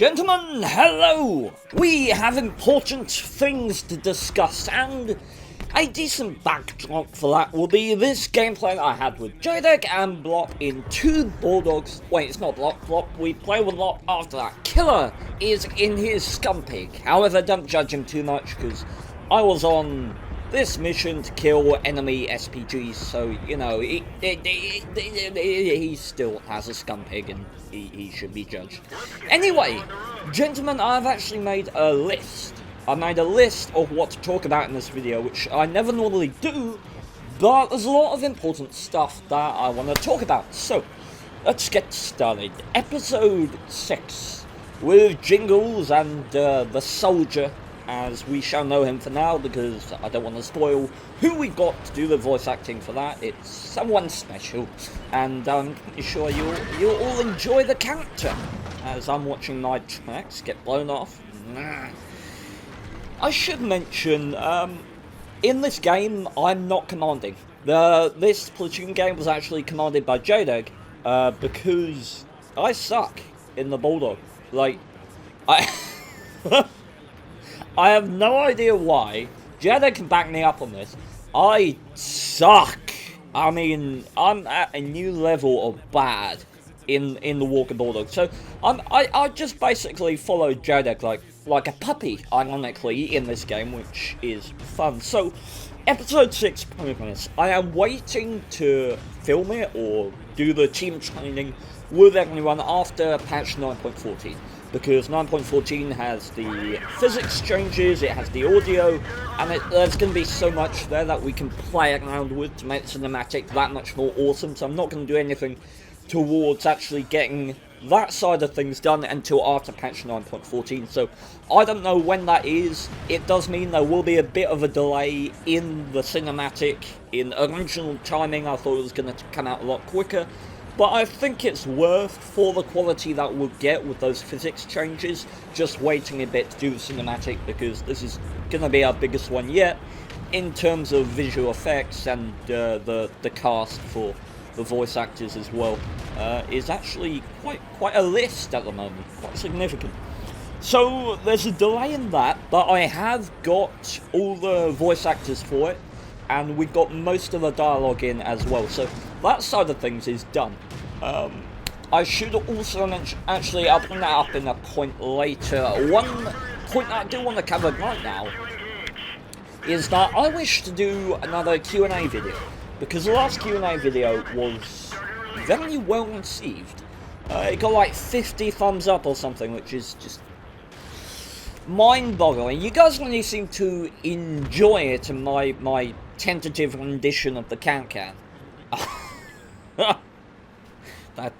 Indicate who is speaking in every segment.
Speaker 1: Gentlemen, hello! We have important things to discuss, and a decent backdrop for that will be this gameplay I had with JDEG and Blop in two Bulldogs. Wait, it's not Blop, we play with Blop after that. Killer is in his Scumpig. However, don't judge him too much, because I was on this mission to kill enemy SPGs, so, you know, he still has a Scumpig, and he should be judged. Anyway, gentlemen, I've actually made a list. I made a list of what to talk about in this video, which I never normally do, but there's a lot of important stuff that I want to talk about. So, let's get started. Episode 6, with Jingles and the soldier, as we shall know him for now, because I don't want to spoil who we got to do the voice acting for that. It's someone special, and I'm pretty sure you'll all enjoy the character, as I'm watching my tracks get blown off. I should mention, in this game, I'm not commanding. This platoon game was actually commanded by JDEG, because I suck in the Bulldog. Like, I have no idea why. JDEG can back me up on this. I suck. I mean, I'm at a new level of bad in the Walker Bulldog. So I just basically follow JDEG like a puppy, ironically, in this game, which is fun. So, episode 6 progress. I am waiting to film it or do the team training with everyone after patch 9.14. Because 9.14 has the physics changes, it has the audio, and there's going to be so much there that we can play around with to make the cinematic that much more awesome. So I'm not going to do anything towards actually getting that side of things done until after patch 9.14. So I don't know when that is. It does mean there will be a bit of a delay in the cinematic. In original timing, I thought it was going to come out a lot quicker. But I think it's worth, for the quality that we'll get with those physics changes, just waiting a bit to do the cinematic, because this is going to be our biggest one yet, in terms of visual effects, and the cast for the voice actors as well, is actually quite a list at the moment, quite significant. So there's a delay in that, but I have got all the voice actors for it, and we've got most of the dialogue in as well, so that side of things is done. I should also mention, actually I'll bring that up in a point later. One point that I do want to cover right now is that I wish to do another Q&A video, because the last Q&A video was very well received. It got like 50 thumbs up or something, which is just mind-boggling. You guys really seem to enjoy it, and my tentative rendition of the can-can. That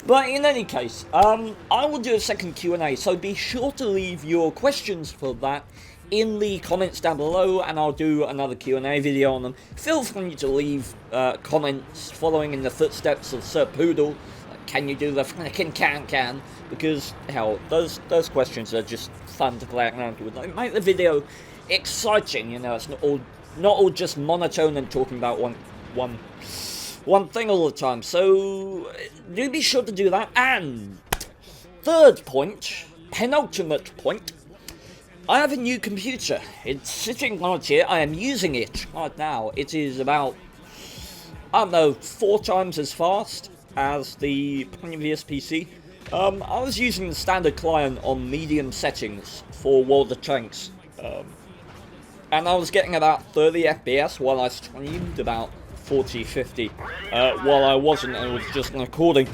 Speaker 1: But in any case, I will do a second Q&A, so be sure to leave your questions for that in the comments down below, and I'll do another Q&A video on them. Feel free to leave comments following in the footsteps of Sir Poodle. Can you do the frickin' can? Because, hell, those questions are just fun to play around with. Like, make the video exciting, you know, it's not all just monotone and talking about one thing all the time. So, do be sure to do that. And third point, penultimate point, I have a new computer. It's sitting right here. I am using it right now. It is about, I don't know, 4 times as fast as the previous PC. I was using the standard client on medium settings for World of Tanks, and I was getting about 30 FPS while I streamed, about 40-50 while I wasn't, and it was just recording.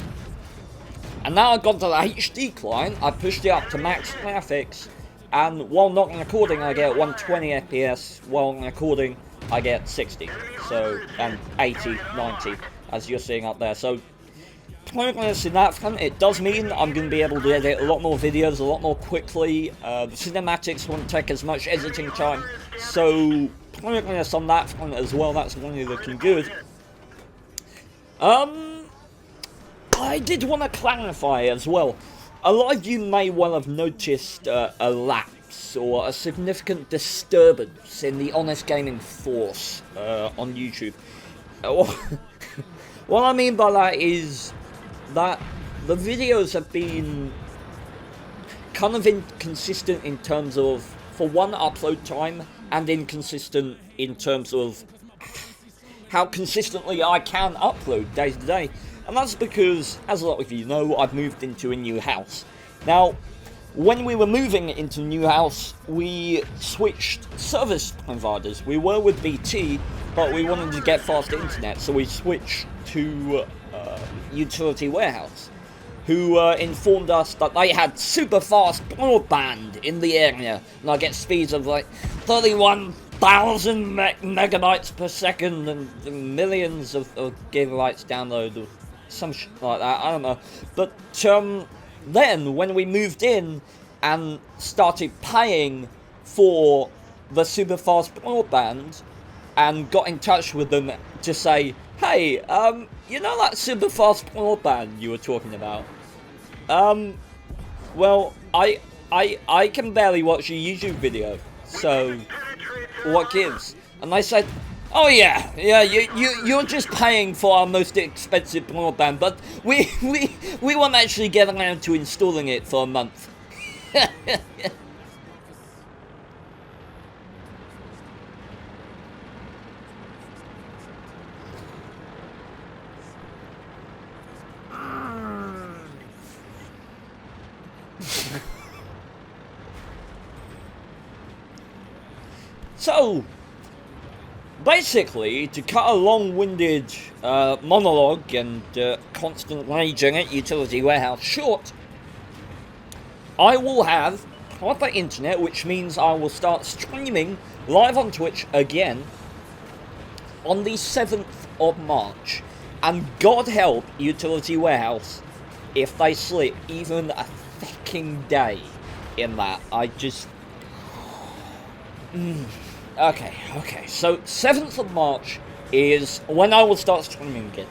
Speaker 1: And now I've got to the HD client, I pushed it up to max graphics, and while not recording I get 120 FPS, while recording I get 60, so, and 80, 90, as you're seeing up there. So progress in that front. It does mean I'm going to be able to edit a lot more videos a lot more quickly. The cinematics won't take as much editing time, so progress on that front as well. That's really looking good. I did want to clarify as well. A lot of you may well have noticed a lapse or a significant disturbance in the Honest Gaming Force on YouTube. What I mean by that is that the videos have been kind of inconsistent in terms of, for one, upload time, and inconsistent in terms of how consistently I can upload day to day. And that's because, as a lot of you know, I've moved into a new house. Now, when we were moving into a new house, we switched service providers. We were with BT, but we wanted to get faster internet, so we switched to Utility Warehouse, who informed us that they had super fast broadband in the area, and I get speeds of like 31,000 megabytes per second and millions of gigabytes download, or some shit like that, I don't know. But then, when we moved in and started paying for the super fast broadband and got in touch with them to say, hey, you know that super fast broadband you were talking about? Well, I can barely watch a YouTube video, so what gives? And they said, oh yeah, you're just paying for our most expensive broadband, but we won't actually get around to installing it for a month. So, basically, to cut a long-winded monologue and constant raging at Utility Warehouse short, I will have proper internet, which means I will start streaming live on Twitch again on the 7th of March. And God help Utility Warehouse if they slip even a fucking day in that. I just... Okay, so 7th of March is when I will start streaming again.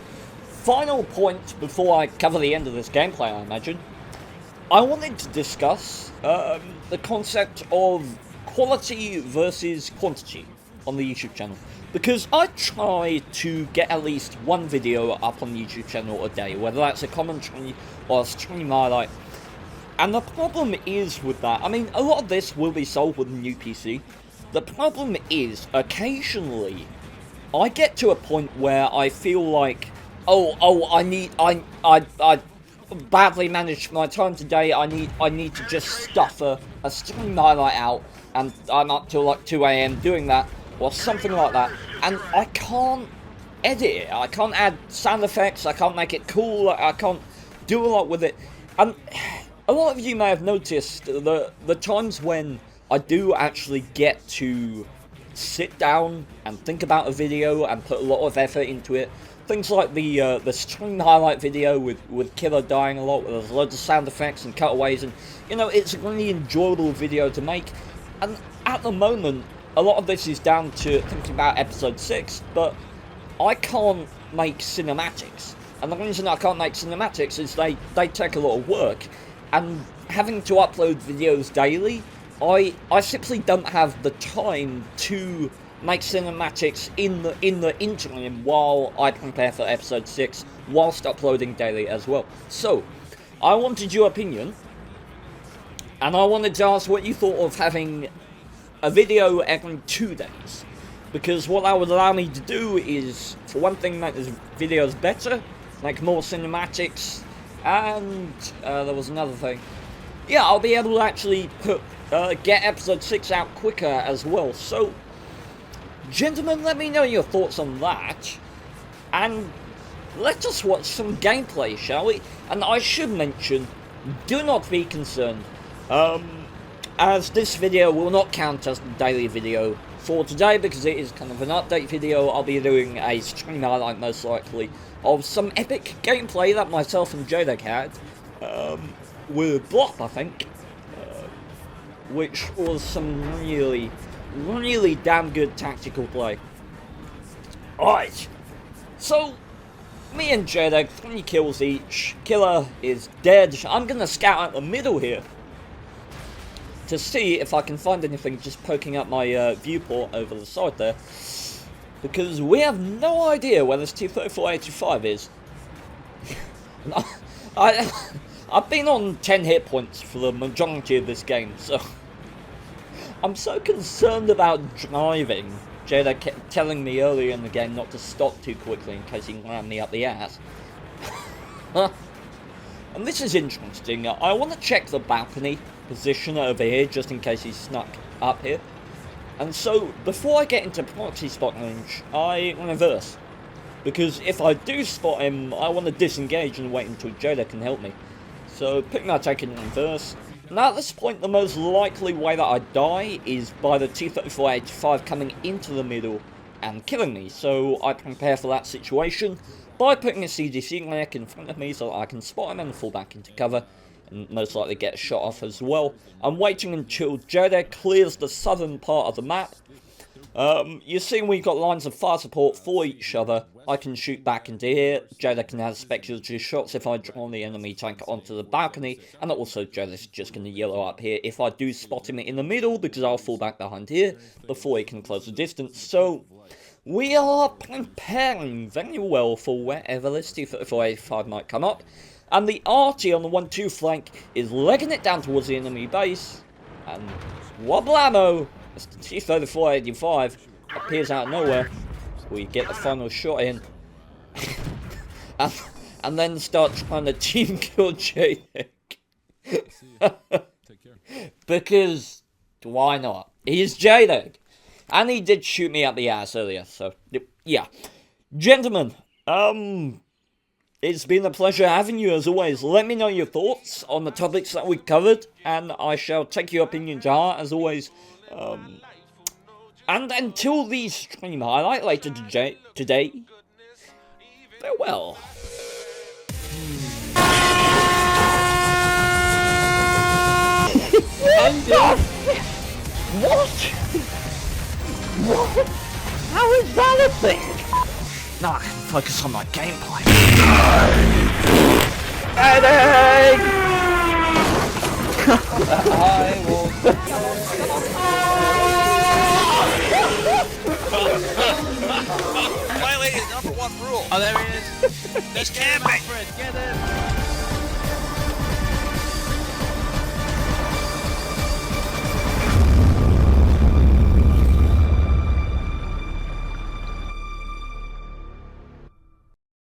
Speaker 1: Final point before I cover the end of this gameplay, I imagine. I wanted to discuss the concept of quality versus quantity on the YouTube channel. Because I try to get at least one video up on the YouTube channel a day, whether that's a commentary or a stream highlight. And the problem is with that, I mean, a lot of this will be solved with a new PC. The problem is, occasionally, I get to a point where I feel like, I badly managed my time today, I need to just stuff a stream highlight out, and I'm up till like 2 AM doing that, or something like that, and I can't edit it, I can't add sound effects, I can't make it cool, I can't do a lot with it, and a lot of you may have noticed the times when I do actually get to sit down and think about a video and put a lot of effort into it. Things like the stream highlight video with Killer dying a lot, where there's loads of sound effects and cutaways, and you know, it's a really enjoyable video to make. And at the moment, a lot of this is down to thinking about episode 6, but I can't make cinematics. And the reason I can't make cinematics is they take a lot of work, and having to upload videos daily, I simply don't have the time to make cinematics in the interim while I prepare for episode 6, whilst uploading daily as well. So, I wanted your opinion, and I wanted to ask what you thought of having a video every 2 days. Because what that would allow me to do is, for one thing, make the videos better, make more cinematics, and there was another thing. Yeah, I'll be able to actually get episode 6 out quicker as well. So, gentlemen, let me know your thoughts on that, and let us watch some gameplay, shall we? And I should mention, do not be concerned, as this video will not count as the daily video for today, because it is kind of an update video. I'll be doing a stream highlight, most likely, of some epic gameplay that myself and Jodek had, with Blop, I think, which was some really damn good tactical play. Alright, so, me and Jodek, 3 kills each. Killer is dead. I'm gonna scout out the middle here to see if I can find anything just poking up my viewport over the side there, because we have no idea where this T-3485 is. I've been on 10 hit points for the majority of this game, so I'm so concerned about driving. Jada kept telling me earlier in the game not to stop too quickly in case he ran me up the ass. And this is interesting. I want to check the balcony position over here just in case he's snuck up here. And so, before I get into proxy spot range, I reverse. Because if I do spot him, I want to disengage and wait until Jada can help me. So, putting my attack in reverse. Now at this point, the most likely way that I die is by the T-34-85 coming into the middle and killing me. So, I prepare for that situation by putting a CDC rack in front of me so that I can spot him and fall back into cover. And most likely get a shot off as well. I'm waiting until Jada clears the southern part of the map. You see we've got lines of fire support for each other. I can shoot back into here. Jada can have speculative shots if I draw the enemy tank onto the balcony. And also Jada's just going to yellow up here if I do spot him in the middle, because I'll fall back behind here before he can close the distance. So we are preparing very well for wherever this T-34-85 might come up. And the arty on the 1-2 flank is legging it down towards the enemy base. And wobblamo! As the T-34-85 appears out of nowhere. We get the final shot in. and then start trying to team kill Jadek. Because, why not? He's Jadek. And he did shoot me up the ass earlier, so, yeah. Gentlemen, it's been a pleasure having you as always. Let me know your thoughts on the topics that we covered, and I shall take your opinion to heart as always. And until the stream highlight later today, farewell. What? What? How is that a thing? Now I can focus on my gameplay. Headache! I will...